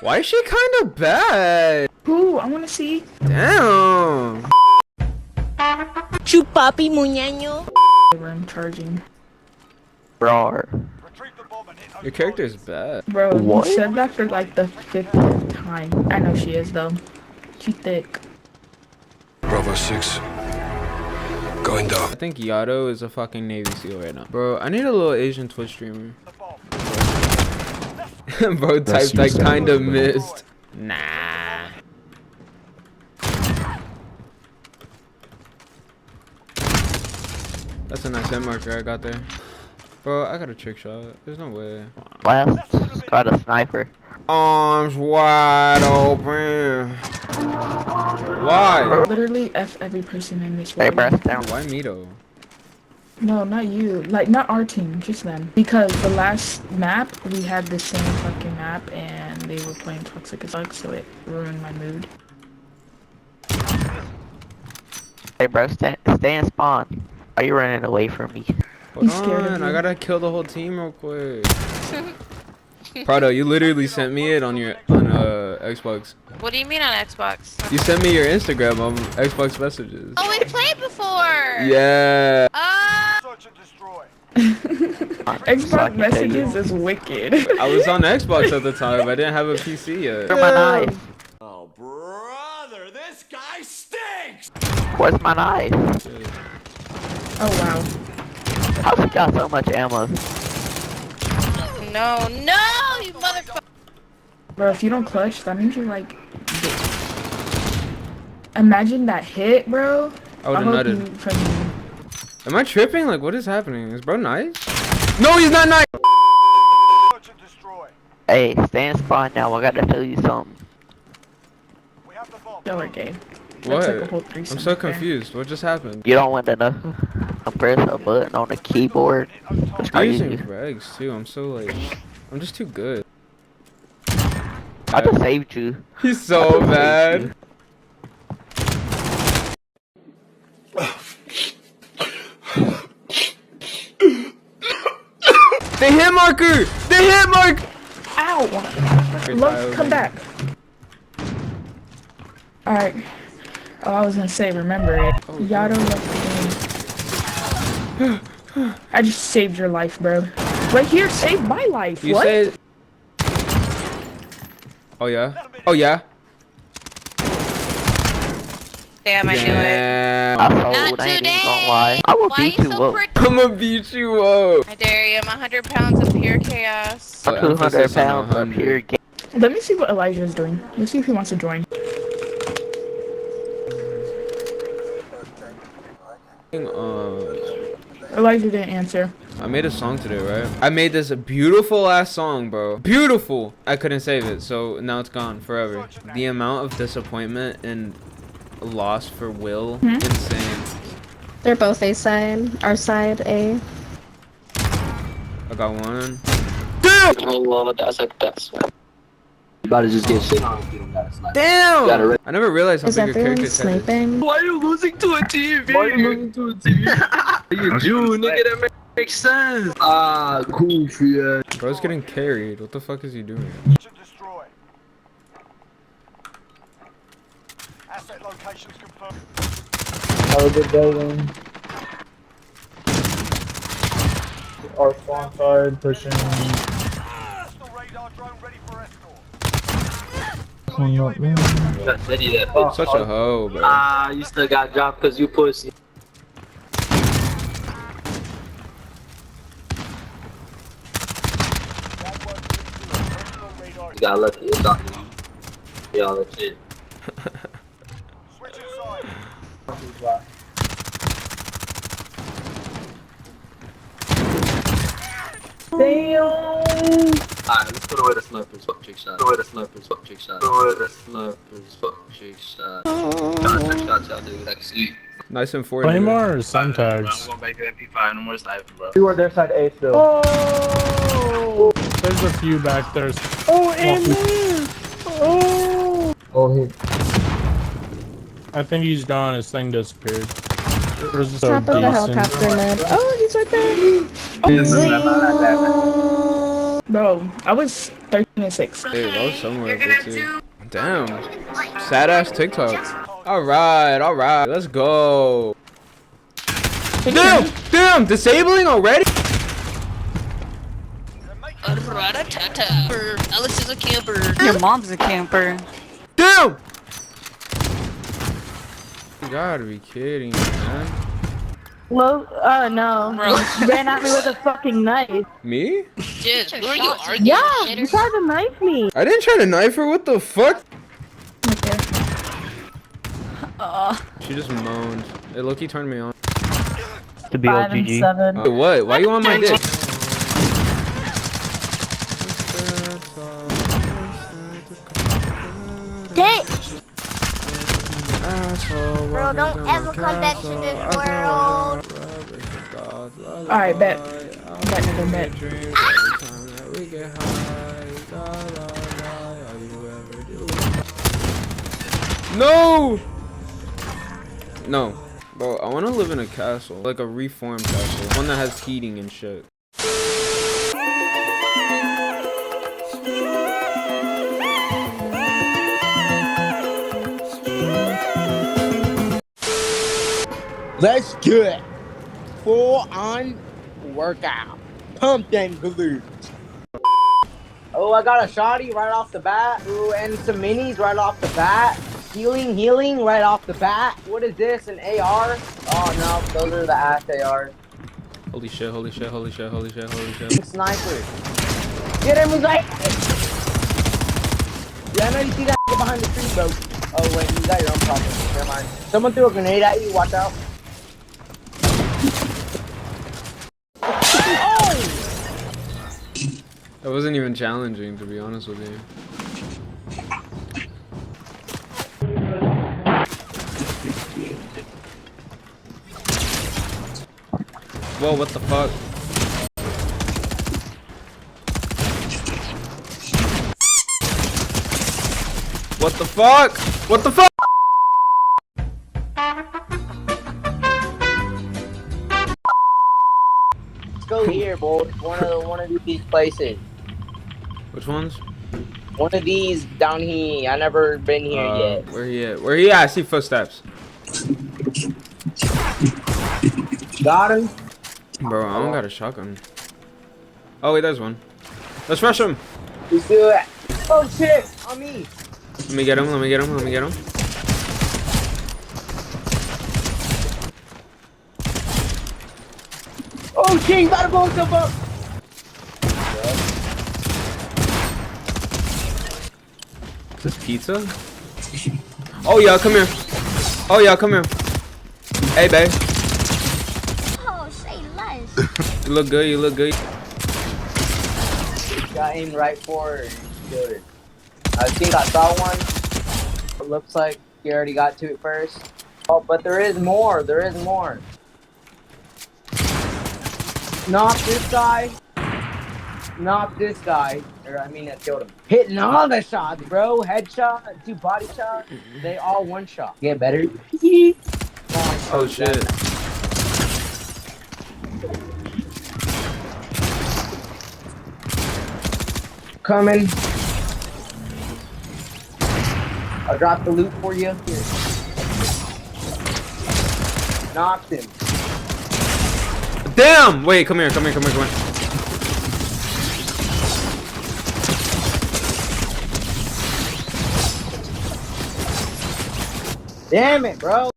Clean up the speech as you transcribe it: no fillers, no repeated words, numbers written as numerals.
Why is she kind of bad? Ooh, I want to see. Damn. Chupapi muñeño. I'm charging. Bro. Your character is bad. Bro, What? you said that for like the 50th time. I know she is though. She thick. Bravo 6. Going down. I think Yato is a fucking Navy SEAL right now. Bro, I need a little Asian Twitch streamer. Bro typed I kinda missed. Nah. That's a nice hit marker I got there. Bro, I got a trick shot. There's no way. Left. Got a sniper. Arms wide open. Why? Literally F every person in this Hey, world. breath down. Why me though? No, not you. Like, not our team, just them. Because the last map, we had the same fucking map, and they were playing Toxic as fuck, so it ruined my mood. Hey, bro, stay in spawn. Are you running away from me? Hold He's scared of on, I you. gotta kill the whole team real quick. Prado, you literally sent me it on Xbox. What do you mean on Xbox? You sent me your Instagram on Xbox messages. Oh, we played before. Yeah. Xbox messages is wicked. I was on Xbox at the time. I didn't have a PC yet. Where's my knife? Oh, brother, this guy stinks! Where's my knife? Oh wow. How's he got so much ammo? No, you motherfucker. Bro, if you don't clutch, that means you're like... Imagine that hit, bro. I would've hope nutted. you fucking... Am I tripping? Like, what is happening? Is bro nice? No, he's not nice! Hey, stay in spawn now. I gotta tell you something. Y'all are gay. What? That's like a whole threesome I'm so right there. confused. What just happened? You don't want to know. I press a button on the keyboard. It's I'm using crazy. regs too. I'm so like, I'm just too good. I just saved you. He's so bad. The hit marker! The hit mark! Ow! Love, come back. Alright. Oh, I was gonna say, remember it. Yato left the game. I just saved your life, bro. Right here, saved my life. You what? said. Oh yeah. Oh yeah. Damn, I knew it. Yeah. I Not sold. I ain't even today. gonna lie. I will Why beat you you so up. pretty? I'ma beat you up. I dare you. I'm 100 pounds of pure chaos. 200 Emphasis on pounds of 100. pure game. Let me see what Elijah is doing. Let's see if he wants to join. Elijah didn't answer. I made a song today, right? I made this beautiful ass song, bro. Beautiful. I couldn't save it, so now it's gone forever. The amount of disappointment and loss for Will, insane. They're both A side. Our side A. I got one. Oh lord, that's a best one. You about to just get shit on if you don't got a sniper. Damn! I never realized how Is big a everyone character set is. sniping? Why are you losing to a TV? Why are you losing to a TV? you nigga, that makes sense. Ah, cool for you. Bro's getting carried. What the fuck is he doing? Asset locations confirmed. Have a good day, then. Our spawn side pushing. Hostile radar drone ready for escort. Coming up, man. They need that bitch. Such a hoe, bro. Ah, you still got dropped because you pussy. You got lucky. It's not you. Y'all legit. Switching sides. Damn! Alright, let's put away the snipers. Fuck trick shot. Put away the snipers. Fuck trick shot. Put away the snipers. Fuck trick shot. Trick shots, y'all do. Like, sweet. Nice and forward. Claymore or sun tags? I'm going back to MP5. No more sniping, bro. You are their side A still. Oh! There's a few back there. Oh, and oh! Oh, he. I think he's gone. His thing disappeared. It was so Top of the decent. helicopter mid. Oh, he's right there. This is not that bad. Bro, I was 13 and 6. Hey, that was somewhere up there too. Damn. Sad ass TikTok. Alright. Let's go. Damn! Disabling already? Alex is a camper. Your mom's a camper. Damn! You gotta be kidding, man. Well, no. You ran at me with a fucking knife. Me? Dude, who are you arguing? Yeah, you tried to knife me. I didn't try to knife her. What the fuck? She just moaned. It low-key turned me on. To be 5 and OGG. 7. Wait, what? Why you on my dick? Bro, don't ever come back to this world. Alright, bet. Bet. No! No. Bro, I want to live in a castle. Like a reformed castle. One that has heating and shit. Let's do it. Full on workout. Pump them glutes. Oh, I got a shotty right off the bat. Ooh, and some minis right off the bat. Healing right off the bat. What is this, an AR? Oh no, those are the ass ARs. Holy shit. Sniper. Get him, like. Yeah, I know you see that behind the tree, bro. Oh wait, you got your own problem. Never mind. Someone threw a grenade at you, watch out. That wasn't even challenging, to be honest with you. Whoa, what the fuck? What the fuck? What the fuck? Let's go here, boy. One of these places. Which ones? One of these down here. I never been here yet. Where he at? Where he at? I see footsteps. Got him. Bro, I don't got a shotgun. Oh wait, there's one. Let's rush him. Let's do it. Oh shit, on me. Let me get him. Oh shit, you gotta blow himself up. Is this pizza? Oh yeah, come here. Hey, babe. Oh, say less. You look good. Got aim right for her. Good. I think I saw one. It looks like you already got to it first. Oh, but there is more. Knock this guy. Or I mean, I killed him. Hitting all the shots, bro. Headshot, 2 body shots. They all one shot. Get better. Oh shit. Coming. I'll drop the loot for you. Here. Knocked him. Damn! Wait, come here. Damn it, bro.